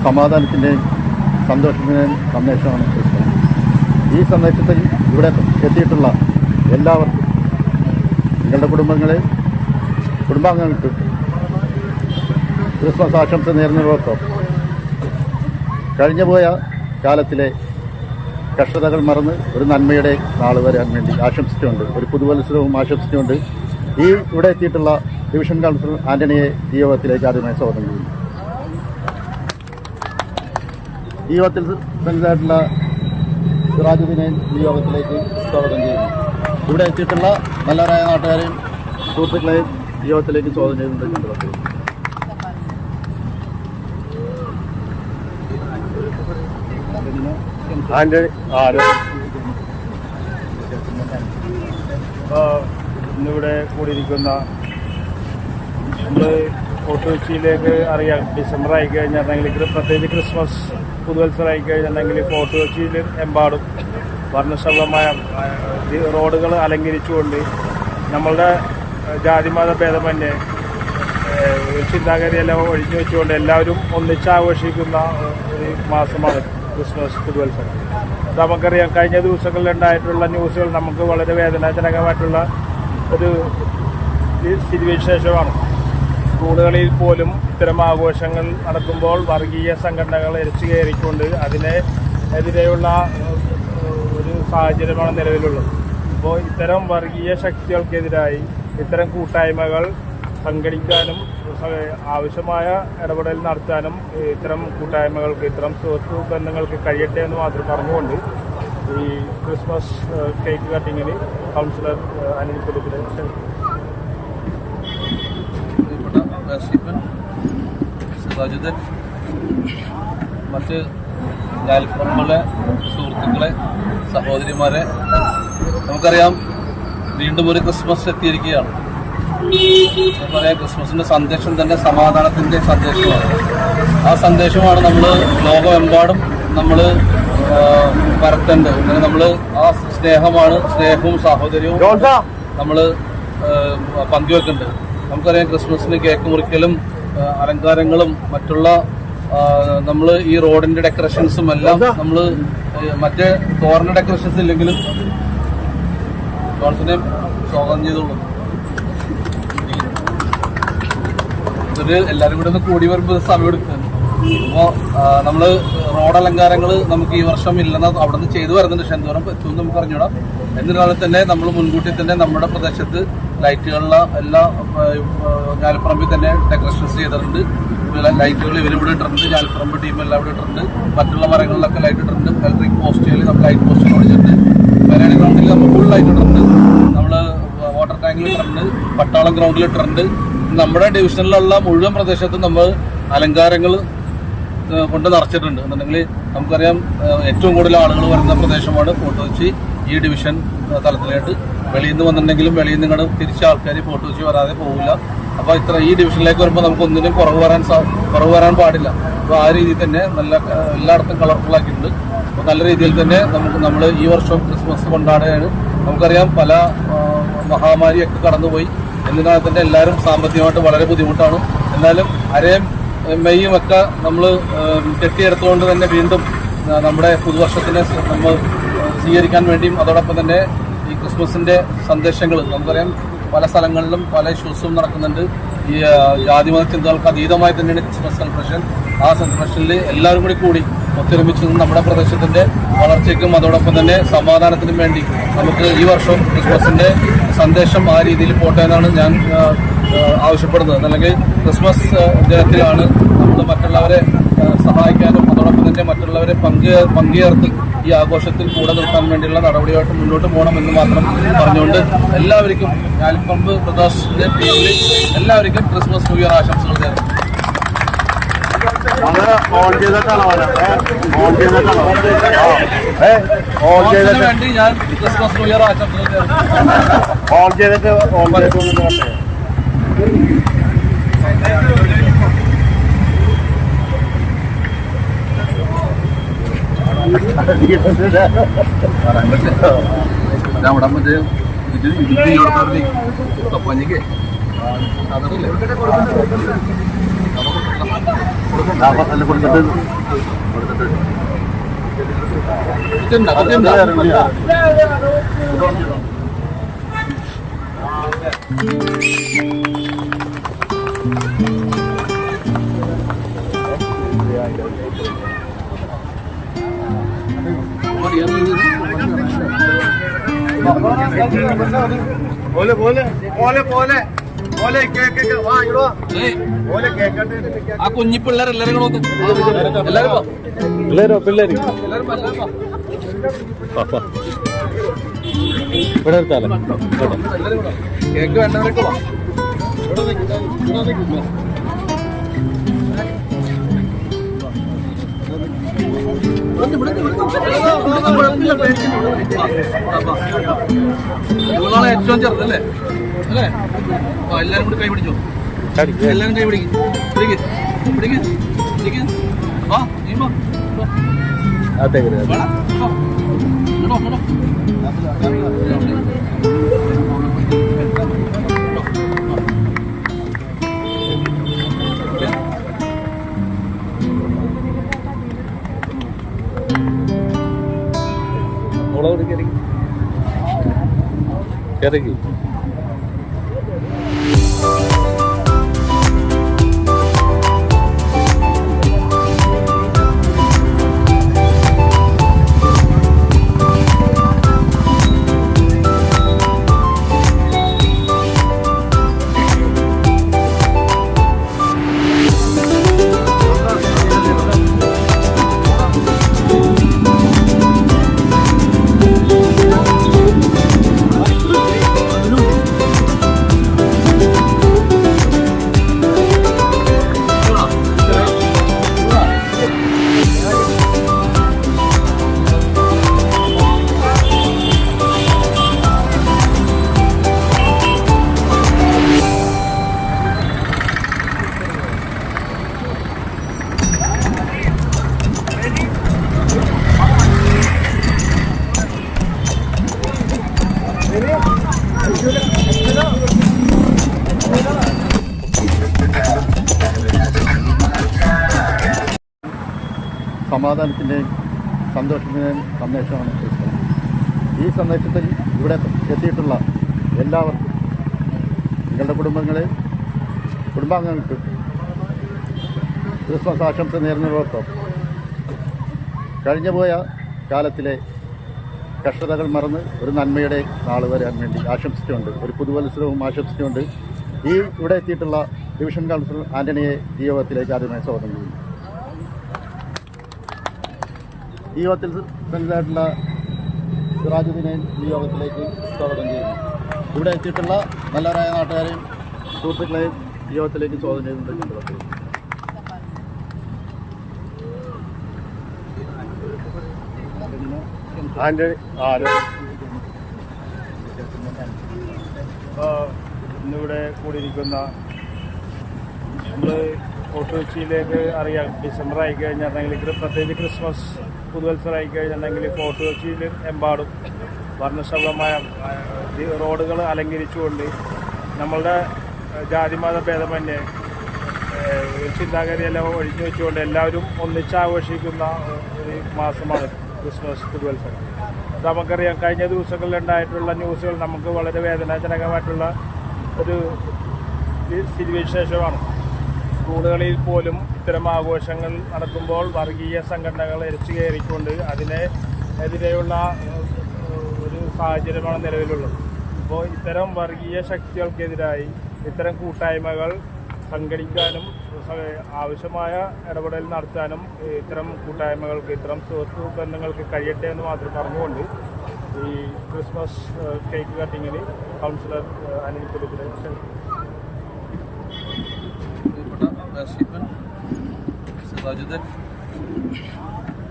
സമാധാനത്തിൻ്റെയും സന്തോഷത്തിൻ്റെയും സന്ദേശമാണ് ക്രിസ്മസ്. ഈ സന്ദേശത്തിൽ ഇവിടെ എത്തിയിട്ടുള്ള എല്ലാവർക്കും, നിങ്ങളുടെ കുടുംബാംഗങ്ങൾക്ക് ക്രിസ്മസ് ആശംസ നേരുന്നതോടൊപ്പം കഴിഞ്ഞുപോയ കാലത്തിലെ കഷ്ടതകൾ മറന്ന് ഒരു നന്മയുടെ നാൾ വരാൻ വേണ്ടി ആശംസിച്ചുകൊണ്ട്, ഒരു പുതുവത്സരവും ആശംസിച്ചുകൊണ്ട് ഇവിടെ എത്തിയിട്ടുള്ള ഡിവിഷൻ കൗൺസിലർ ആൻ്റണിയെ ഈ യോഗത്തിലേക്ക് ആദ്യമായി സ്വാഗതം ചെയ്യുന്നു. ഈ യോഗത്തിൽ പ്രസിഡന്റായിട്ടുള്ള സിറാജുദ്ദീനെ ഈ യോഗത്തിലേക്ക് സ്വാഗതം ചെയ്യുന്നു. ഇവിടെ എത്തിയിട്ടുള്ള നല്ലവരായ നാട്ടുകാരെയും സുഹൃത്തുക്കളെയും ഈ യോഗത്തിലേക്ക് സ്വാഗതം ചെയ്യുന്നുണ്ട്. ഇന്നിവിടെ കൂടിയിരിക്കുന്ന നമ്മൾ ഫോർട്ട് കൊച്ചിയിലേക്ക് അറിയാം, ഡിസംബർ ആയിക്കഴിഞ്ഞിട്ടുണ്ടെങ്കിൽ പ്രത്യേകിച്ച് ക്രിസ്മസ് പുതുവത്സരം ആയിക്കഴിഞ്ഞിട്ടുണ്ടെങ്കിൽ ഫോർട്ട് കൊച്ചിയിൽ എമ്പാടും വർണ്ണശബളമായ റോഡുകൾ അലങ്കരിച്ചുകൊണ്ട് നമ്മളുടെ ജാതിമത ഭേദമന്യേ ചിന്താഗതിയെല്ലാം ഒഴിഞ്ഞു വെച്ചുകൊണ്ട് എല്ലാവരും ഒന്നിച്ചാഘോഷിക്കുന്ന ഒരു മാസമാണ് ക്രിസ്മസ് പുതുവത്സരം. നമുക്കറിയാം, കഴിഞ്ഞ ദിവസങ്ങളിലുണ്ടായിട്ടുള്ള ന്യൂസുകൾ നമുക്ക് വളരെ വേദനാജനകമായിട്ടുള്ള ഒരു സ്ഥിതിവിശേഷമാണ്. സ്കൂളുകളിൽ പോലും ഇത്തരം ആഘോഷങ്ങൾ നടക്കുമ്പോൾ വർഗീയ സംഘടനകൾ എരിച്ചു കയറിക്കൊണ്ട് അതിനെതിരെയുള്ള ഒരു സാഹചര്യമാണ് നിലവിലുള്ളത്. അപ്പോൾ ഇത്തരം വർഗീയ ശക്തികൾക്കെതിരായി ഇത്തരം കൂട്ടായ്മകൾ സംഘടിക്കാനും ആവശ്യമായ ഇടപെടൽ നടത്താനും ഇത്തരം കൂട്ടായ്മകൾക്ക്, ഇത്തരം സുഹൃത്ത് ബന്ധങ്ങൾക്ക് കഴിയട്ടെ എന്ന് മാത്രം പറഞ്ഞുകൊണ്ട് ഈ ക്രിസ്മസ് കേക്ക് കട്ടിങ്ങിന് കൗൺസിലർ അനിൽ കുടുംബത്തിലെ സിറാജുദ്ദീൻ, മറ്റ് ജാലിപ്പുറമുള്ള സുഹൃത്തുക്കളെ, സഹോദരിമാരെ, നമുക്കറിയാം വീണ്ടും ഒരു ക്രിസ്മസ് എത്തിയിരിക്കുകയാണ്. പറയാം, ക്രിസ്മസിൻ്റെ സന്ദേശം തന്നെ സമാധാനത്തിൻ്റെ സന്ദേശമാണ്. ആ സന്ദേശമാണ് നമ്മൾ ലോകമെമ്പാടും നമ്മൾ പരത്തേണ്ടത്. അങ്ങനെ നമ്മൾ ആ സ്നേഹവും സാഹോദര്യവും നമ്മൾ പങ്കുവെക്കേണ്ടത്. നമുക്കറിയാം, ക്രിസ്മസിന് കേക്ക് മുറിക്കലും അലങ്കാരങ്ങളും മറ്റുള്ള നമ്മൾ ഈ റോഡിന്റെ ഡെക്കറേഷൻസും എല്ലാം നമ്മൾ മറ്റേ തോരണ ഡെക്കറേഷൻസ് ഇല്ലെങ്കിലും ജോൺസിനെ സ്വാഗതം ചെയ്തോളൂ. ഇതൊരു എല്ലാവരും കൂടെ ഒന്ന് കൂടി വരുമ്പോൾ സമയം എടുക്കുന്നു. അപ്പോൾ നമ്മൾ റോഡ് അലങ്കാരങ്ങൾ നമുക്ക് ഈ വർഷം ഇല്ലെന്ന് അവിടെ നിന്ന് ചെയ്തു വരുന്നുണ്ട്. പക്ഷെ എന്തോരം പറ്റുമെന്ന് നമുക്ക് അറിഞ്ഞൂടാം. എന്നിരുന്നാലും തന്നെ നമ്മൾ മുൻകൂട്ടി തന്നെ നമ്മുടെ പ്രദേശത്ത് ലൈറ്റുകളിലെ എല്ലാ ഞാലിപ്പറമ്പിൽ തന്നെ ഡെക്കറേഷൻസ് ചെയ്തിട്ടുണ്ട്. ലൈറ്റുകൾ ഇവരിവിടെ ഇട്ടിട്ടുണ്ട്, ഞാലിപ്പറമ്പ് ടീം എല്ലാം ഇവിടെ ഇട്ടിട്ടുണ്ട്. മറ്റുള്ള മരങ്ങളിലൊക്കെ ലൈറ്റ് ഇട്ടിട്ടുണ്ട്. ഇലക്ട്രിക് പോസ്റ്റുകളിൽ നമ്മൾ ലൈറ്റ് പോസ്റ്റുകൾ ഓടിച്ചിട്ടുണ്ട്. വരാണി ഗ്രൗണ്ടിൽ നമ്മൾ ഫുൾ ലൈറ്റ് ഇട്ടിട്ടുണ്ട്. നമ്മൾ വാട്ടർ ടാങ്കിൽ ഇട്ടിട്ടുണ്ട്, പട്ടാളം ഗ്രൗണ്ടിൽ ഇട്ടിട്ടുണ്ട്. നമ്മുടെ ഡിവിഷനിലുള്ള മുഴുവൻ പ്രദേശത്തും നമ്മൾ അലങ്കാരങ്ങൾ കൊണ്ട് നിറച്ചിട്ടുണ്ട്. എന്നുണ്ടെങ്കിൽ നമുക്കറിയാം, ഏറ്റവും കൂടുതൽ ആളുകൾ വരുന്ന പ്രദേശമാണ് ഫോർട്ട് കൊച്ചി. ഈ ഡിവിഷൻ തലത്തിലായിട്ട് വെളിയിൽ നിന്ന് വന്നിട്ടുണ്ടെങ്കിലും വെളിയിൽ നിന്ന് ഇങ്ങോട്ട് തിരിച്ച ആൾക്കാർ ഫോർട്ട് കൊച്ചി വരാതെ പോകില്ല. അപ്പോൾ ഈ ഡിവിഷനിലേക്ക് വരുമ്പോൾ നമുക്ക് ഒന്നിനും കുറവ് വരാൻ പാടില്ല. അപ്പോൾ ആ രീതിയിൽ തന്നെ എല്ലായിടത്തും കളർഫുൾ ആക്കിയിട്ടുണ്ട്. അപ്പോൾ നല്ല രീതിയിൽ തന്നെ നമ്മൾ ഈ വർഷം ക്രിസ്മസ് കൊണ്ടാടുകയാണ്. നമുക്കറിയാം, പല മഹാമാരിയൊക്കെ കടന്നുപോയി. എന്നിരുന്നാൽ തന്നെ എല്ലാവരും സാമ്പത്തികമായിട്ട് വളരെ ബുദ്ധിമുട്ടാണ്. എന്നാലും അരയും മെയ്യും ഒക്കെ നമ്മൾ കെട്ടിയെടുത്തുകൊണ്ട് തന്നെ വീണ്ടും നമ്മുടെ പുതുവർഷത്തിനെ നമ്മൾ സ്വീകരിക്കാൻ വേണ്ടിയും അതോടൊപ്പം തന്നെ ഈ ക്രിസ്മസിൻ്റെ സന്ദേശങ്ങൾ നമുക്കറിയാം പല സ്ഥലങ്ങളിലും പല ഇഷ്യൂസും നടക്കുന്നുണ്ട്. ഈ ജാതിമത ചിന്തകൾക്ക് അതീതമായി തന്നെയാണ് ക്രിസ്മസ് സെലിബ്രേഷൻ. ആ സെലിബ്രേഷനിൽ എല്ലാവരും കൂടി ഒത്തൊരുമിച്ച് നമ്മുടെ പ്രദേശത്തിൻ്റെ വളർച്ചയ്ക്കും അതോടൊപ്പം തന്നെ സമാധാനത്തിനും വേണ്ടി നമുക്ക് ഈ വർഷം ക്രിസ്മസിൻ്റെ സന്ദേശം ആ രീതിയിൽ പോട്ടെ എന്നാണ് ഞാൻ ആവശ്യപ്പെടുന്നത്. അല്ലെങ്കിൽ ക്രിസ്മസ് ദിനത്തിലാണ് നമ്മൾ മറ്റുള്ളവരെ സഹായിക്കാനും അതോടൊപ്പം തന്നെ മറ്റുള്ളവരെ പങ്കുചേർത്ത് ഈ ആഘോഷത്തിൽ കൂടെ നിർത്താൻ വേണ്ടിയുള്ള നടപടിയായിട്ട് മുന്നോട്ട് പോകണമെന്ന് മാത്രം പറഞ്ഞുകൊണ്ട് എല്ലാവർക്കും ഞാലിപ്പറമ്പ് ബ്രദേഴ്സിന്റെ പേരിൽ എല്ലാവർക്കും ക്രിസ്മസ് ന്യൂ ഇയർ ആശംസകൾ നേരുന്നു. വേണ്ടി ഞാൻ ക്രിസ്മസ് ന്യൂ ഇയർ ആശംസകൾ നേരുന്നു. അവിടെ മറ്റേ പഞ്ഞിക്ക് അതറിയില്ലേ അല്ല കൊടുത്തിട്ട് പോലെ പോലെ പോലെ പോലെ പോലെ കേക്ക് വാ ഇടോ പോലെ കേക്കട്ടെ ആ കുഞ്ഞി പിള്ളേർ എല്ലാരും നോക്കും പിള്ളേര് ഇവിടെ എടുത്താലോ കേക്ക് വേണ്ടവരൊക്കെ വാ ഇവളാണ് ഏറ്റവും ചെറുതല്ലേ അല്ലേ എല്ലാരും കൂടി കൈ പിടിച്ചോ എല്ലാരും കൈ പിടിക്കും പിടിക്ക് പിടിക്ക് പിടിക്ക് വാ നീ വാ അകത്തേക്ക് വേണം കേട്ടോ കേട്ടോ ഇറങ്ങി സമാധാനത്തിൻ്റെയും സന്തോഷത്തിൻ്റെയും സന്ദേശമാണ് ക്രിസ്മസ്. ഈ സന്ദേശത്തിൽ ഇവിടെ എത്തിയിട്ടുള്ള എല്ലാവർക്കും നിങ്ങളുടെ കുടുംബാംഗങ്ങൾക്ക് ക്രിസ്മസ് ആശംസ നേരുന്നതോടൊപ്പം കഴിഞ്ഞുപോയ കാലത്തിലെ കഷ്ടതകൾ മറന്ന് ഒരു നന്മയുടെ നാൾ വരാൻ വേണ്ടി ആശംസിച്ചുകൊണ്ട് ഒരു പുതുവത്സരവും ആശംസിച്ചുകൊണ്ട് ഈ ഇവിടെ എത്തിയിട്ടുള്ള ഡിവിഷൻ കൗൺസിലർ ആൻ്റണിയെ ഈ യോഗത്തിലേക്ക് ആദ്യമായി സ്വാഗതം ചെയ്യുന്നു. ഈ യോഗത്തിൽ പ്രസിഡന്റായിട്ടുള്ള സിറാജുദ്ദീനെ ഈ യോഗത്തിലേക്ക് സ്വാഗതം ചെയ്യുന്നു. ഇവിടെ എത്തിയിട്ടുള്ള നല്ലവരായ നാട്ടുകാരെയും സുഹൃത്തുക്കളെയും ഈ യോഗത്തിലേക്ക് സ്വാഗതം ചെയ്യുന്നുണ്ട്. ഇന്നിവിടെ കൂടിയിരിക്കുന്ന നമ്മൾ ഫോർട്ട് കൊച്ചിയിലേക്ക് അറിയാം, ഡിസംബർ ആയിക്കഴിഞ്ഞിട്ടുണ്ടെങ്കിൽ പ്രത്യേകിച്ച് ക്രിസ്മസ് പുതുവത്സരം ആയിക്കഴിഞ്ഞിട്ടുണ്ടെങ്കിൽ ഫോർട്ട് കൊച്ചിയിൽ എമ്പാടും വർണ്ണശബളമായ റോഡുകൾ അലങ്കരിച്ചുകൊണ്ട് നമ്മളുടെ ജാതിമത ഭേദമന്യേ ചിന്താഗതിയെല്ലാം ഒഴിഞ്ഞു വെച്ചുകൊണ്ട് എല്ലാവരും ഒന്നിച്ചാഘോഷിക്കുന്ന ഒരു മാസമാണ് ക്രിസ്മസ് പുതുവത്സരം. നമുക്കറിയാം, കഴിഞ്ഞ ദിവസങ്ങളിലുണ്ടായിട്ടുള്ള ന്യൂസുകൾ നമുക്ക് വളരെ വേദനാജനകമായിട്ടുള്ള ഒരു സ്ഥിതിവിശേഷമാണ്. സ്കൂളുകളിൽ പോലും ഇത്തരം ആഘോഷങ്ങൾ നടക്കുമ്പോൾ വർഗീയ സംഘടനകൾ എരിച്ചു കയറിക്കൊണ്ട് അതിനെതിരെയുള്ള ഒരു സാഹചര്യമാണ് നിലവിലുള്ളത്. അപ്പോൾ ഇത്തരം വർഗീയ ശക്തികൾക്കെതിരായി ഇത്തരം കൂട്ടായ്മകൾ സംഘടിക്കാനും ആവശ്യമായ ഇടപെടൽ നടത്താനും ഇത്തരം കൂട്ടായ്മകൾക്ക്, ഇത്തരം സുഹൃത്തു ബന്ധങ്ങൾക്ക് കഴിയട്ടെ എന്ന് മാത്രം പറഞ്ഞുകൊണ്ട് ഈ ക്രിസ്മസ് കേക്ക് കട്ടിങ്ങിന് കൗൺസിലർ അനുനിക്കുലത്തിലെ സിറാജുദ്ദീൻ,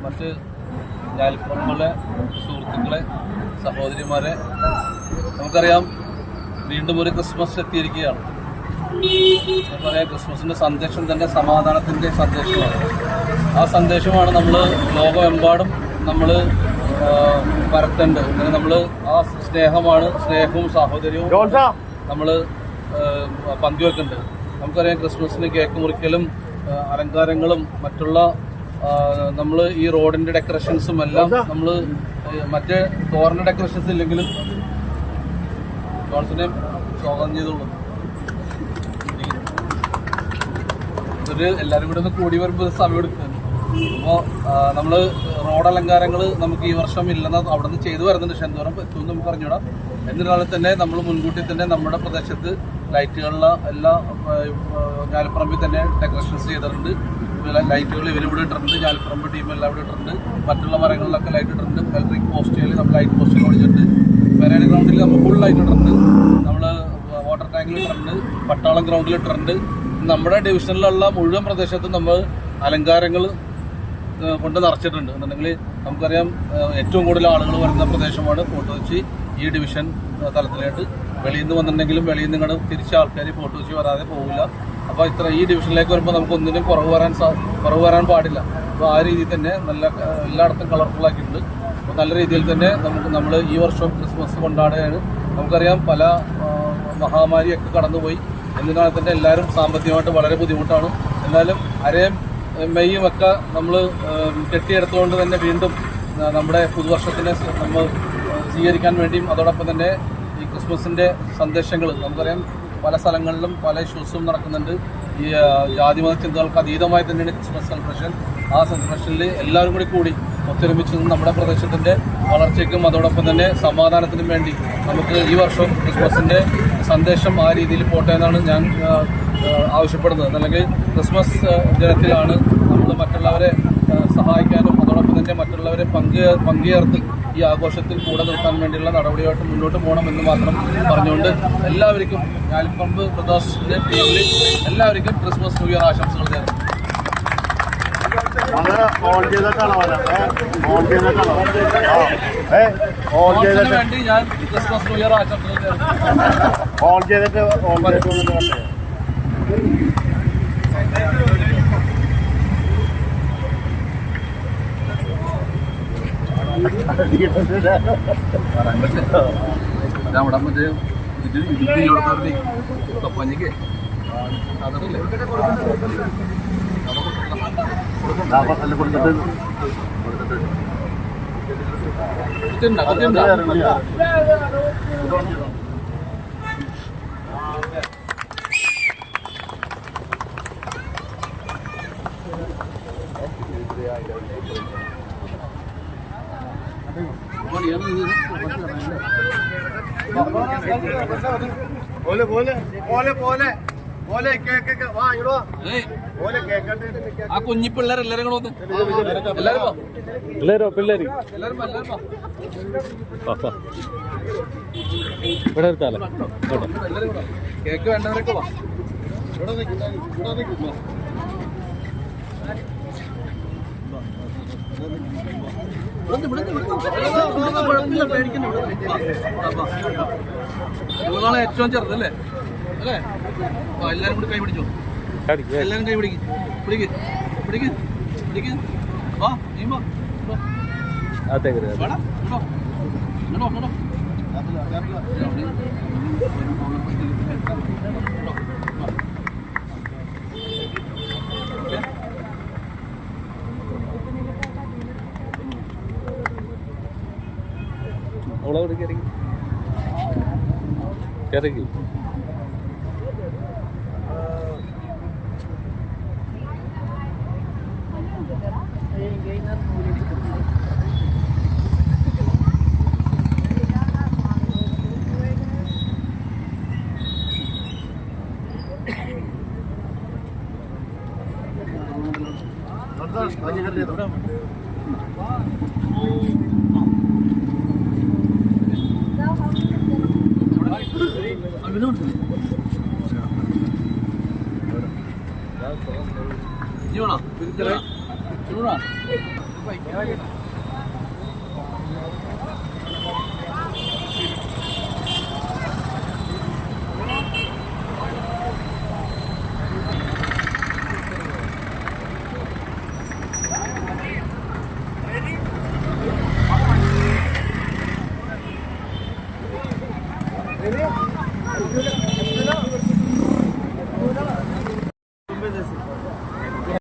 മറ്റ് ഞാലിപ്പുറമുള്ള സുഹൃത്തുക്കളെ, സഹോദരിമാരെ, നമുക്കറിയാം വീണ്ടും ഒരു ക്രിസ്മസ് എത്തിയിരിക്കുകയാണ്. പറയാം, ക്രിസ്മസിൻ്റെ സന്ദേശം തന്നെ സമാധാനത്തിൻ്റെ സന്ദേശമാണ്. ആ സന്ദേശമാണ് നമ്മൾ ലോകമെമ്പാടും നമ്മൾ പരത്തേണ്ടത്. അങ്ങനെ നമ്മൾ ആ സ്നേഹവും സാഹോദര്യവും നമ്മൾ പങ്കുവെക്കേണ്ടത്. നമുക്കറിയാം, ക്രിസ്മസിന് കേക്ക് മുറിക്കലും അലങ്കാരങ്ങളും മറ്റുള്ള നമ്മൾ ഈ റോഡിന്റെ ഡെക്കറേഷൻസും എല്ലാം നമ്മൾ മറ്റേ തോറിന്റെ ഡെക്കറേഷൻസ് ഇല്ലെങ്കിലും ജോൺസനെ സ്വാഗതം ചെയ്തോളൂ. ഇതൊരു എല്ലാവരും കൂടെ ഒന്ന് കൂടി വരുമ്പോൾ സമയം എടുക്കുകയാണ്. അപ്പോൾ നമ്മൾ റോഡ് അലങ്കാരങ്ങൾ നമുക്ക് ഈ വർഷം ഇല്ലെന്ന് അവിടെ നിന്ന് ചെയ്തു വരുന്നുണ്ട്. പക്ഷെ എന്തോരം പറ്റുമെന്ന് നമുക്ക് അറിഞ്ഞൂടാം. എന്നിരുന്നാലും തന്നെ നമ്മൾ മുൻകൂട്ടി തന്നെ നമ്മുടെ പ്രദേശത്ത് ലൈറ്റുകളിലെ എല്ലാ ഞാലിപ്പറമ്പിൽ തന്നെ ഡെക്കറേഷൻസ് ചെയ്തിട്ടുണ്ട്. ലൈറ്റുകൾ ഇവരിവിടെ ഇട്ടിട്ടുണ്ട്, ഞാലിപ്പറമ്പ് ടീമെല്ലാം ഇവിടെ ഇട്ടിട്ടുണ്ട്. മറ്റുള്ള മരങ്ങളിലൊക്കെ ലൈറ്റ് ഇട്ടിട്ടുണ്ട്. ഇലക്ട്രിക് പോസ്റ്റുകളിൽ നമ്മൾ ലൈറ്റ് പോസ്റ്റുകൾ ഓടിച്ചിട്ടുണ്ട്. പെരേഡ് ഗ്രൗണ്ടിൽ നമ്മൾ ഫുൾ ലൈറ്റ് ഇട്ടിട്ടുണ്ട്. നമ്മൾ വാട്ടർ ടാങ്കിൽ ഇട്ടിട്ടുണ്ട്, പട്ടാളം ഗ്രൗണ്ടിൽ ഇട്ടിട്ടുണ്ട്. നമ്മുടെ ഡിവിഷനിലുള്ള മുഴുവൻ പ്രദേശത്തും നമ്മൾ അലങ്കാരങ്ങൾ കൊണ്ട് നിറച്ചിട്ടുണ്ട്. എന്നുണ്ടെങ്കിൽ നമുക്കറിയാം ഏറ്റവും കൂടുതൽ ആളുകൾ വരുന്ന പ്രദേശമാണ് ഫോർട്ട് കൊച്ചി. ഈ ഡിവിഷൻ തലത്തിലായിട്ട് വെളിയിൽ നിന്ന് വന്നിട്ടുണ്ടെങ്കിലും വെളിയിൽ നിന്ന് ഇങ്ങോട്ട് തിരിച്ച ആൾക്കാർ ഫോർട്ട് കൊച്ചി വരാതെ പോകില്ല. അപ്പോൾ ഈ ഡിവിഷനിലേക്ക് വരുമ്പോൾ നമുക്ക് ഒന്നിനും കുറവ് വരാൻ പാടില്ല. അപ്പോൾ ആ രീതിയിൽ തന്നെ നല്ല എല്ലായിടത്തും കളർഫുൾ ആക്കിയിട്ടുണ്ട്. അപ്പോൾ നല്ല രീതിയിൽ തന്നെ നമ്മൾ ഈ വർഷം ക്രിസ്മസ് കൊണ്ടാടുകയാണ്. നമുക്കറിയാം പല മഹാമാരിയൊക്കെ കടന്നുപോയി. എന്നിരുന്നാൽ തന്നെ എല്ലാവരും സാമ്പത്തികമായിട്ട് വളരെ ബുദ്ധിമുട്ടാണ്. എന്നാലും അരയും മെയ്യും ഒക്കെ നമ്മൾ കെട്ടിയെടുത്തുകൊണ്ട് തന്നെ വീണ്ടും നമ്മുടെ പുതുവർഷത്തിനെ നമ്മൾ സ്വീകരിക്കാൻ വേണ്ടിയും അതോടൊപ്പം തന്നെ ഈ ക്രിസ്മസിൻ്റെ സന്ദേശങ്ങൾ നമുക്കറിയാം പല സ്ഥലങ്ങളിലും പല ഇഷ്യൂസും നടക്കുന്നുണ്ട്. ഈ ജാതിമത ചിന്തകൾക്ക് അതീതമായി തന്നെയാണ് ക്രിസ്മസ് സെലിബ്രേഷൻ. ആ സെലിബ്രേഷനിൽ എല്ലാവരും കൂടി ഒത്തൊരുമിച്ച് നമ്മുടെ പ്രദേശത്തിൻ്റെ വളർച്ചയ്ക്കും അതോടൊപ്പം തന്നെ സമാധാനത്തിനും വേണ്ടി നമുക്ക് ഈ വർഷം ക്രിസ്മസിൻ്റെ സന്ദേശം ആ രീതിയിൽ പോട്ടെ എന്നാണ് ഞാൻ ആവശ്യപ്പെടുന്നത്. അല്ലെങ്കിൽ ക്രിസ്മസ് ദിനത്തിലാണ് നമ്മൾ മറ്റുള്ളവരെ സഹായിക്കാനും അതോടൊപ്പം തന്നെ മറ്റുള്ളവരെ പങ്കുചേർത്ത് ഈ ആഘോഷത്തിൽ കൂടെ നിർത്താൻ വേണ്ടിയുള്ള നടപടിയായിട്ട് മുന്നോട്ട് പോകണമെന്ന് മാത്രം പറഞ്ഞുകൊണ്ട് എല്ലാവർക്കും ഞാലിപ്പറമ്പ് ബ്രദേഴ്സിന്റെ ടീമിൽ എല്ലാവർക്കും ക്രിസ്മസ് ന്യൂ ഇയർ ആശംസകൾ നേരുന്നു. വേണ്ടി ഞാൻ ക്രിസ്മസ് ന്യൂ ഇയർ ആശംസകൾ നേരുന്നു. അവിടെ മറ്റേ പഞ്ഞിക്ക് അതല്ലേ ആ കുഞ്ഞി പിള്ളേർ എല്ലാരും കൂടെ വന്ന് എല്ലാരും പിള്ളേര് ഇവിടെ എടുത്താലേ കേക്ക് വേണ്ടവരൊക്കെ വാ. നിങ്ങളാണ് ഏറ്റവും ചെറുതല്ലേ അല്ലേ? എല്ലാരും കൂടി കൈ പിടിച്ചോ. എല്ലാരും കൈ പിടിക്ക് പിടിക്ക് പിടിക്ക് പിടിക്ക്. വാ നീ വാ അവളവിടെ കയറി കയറി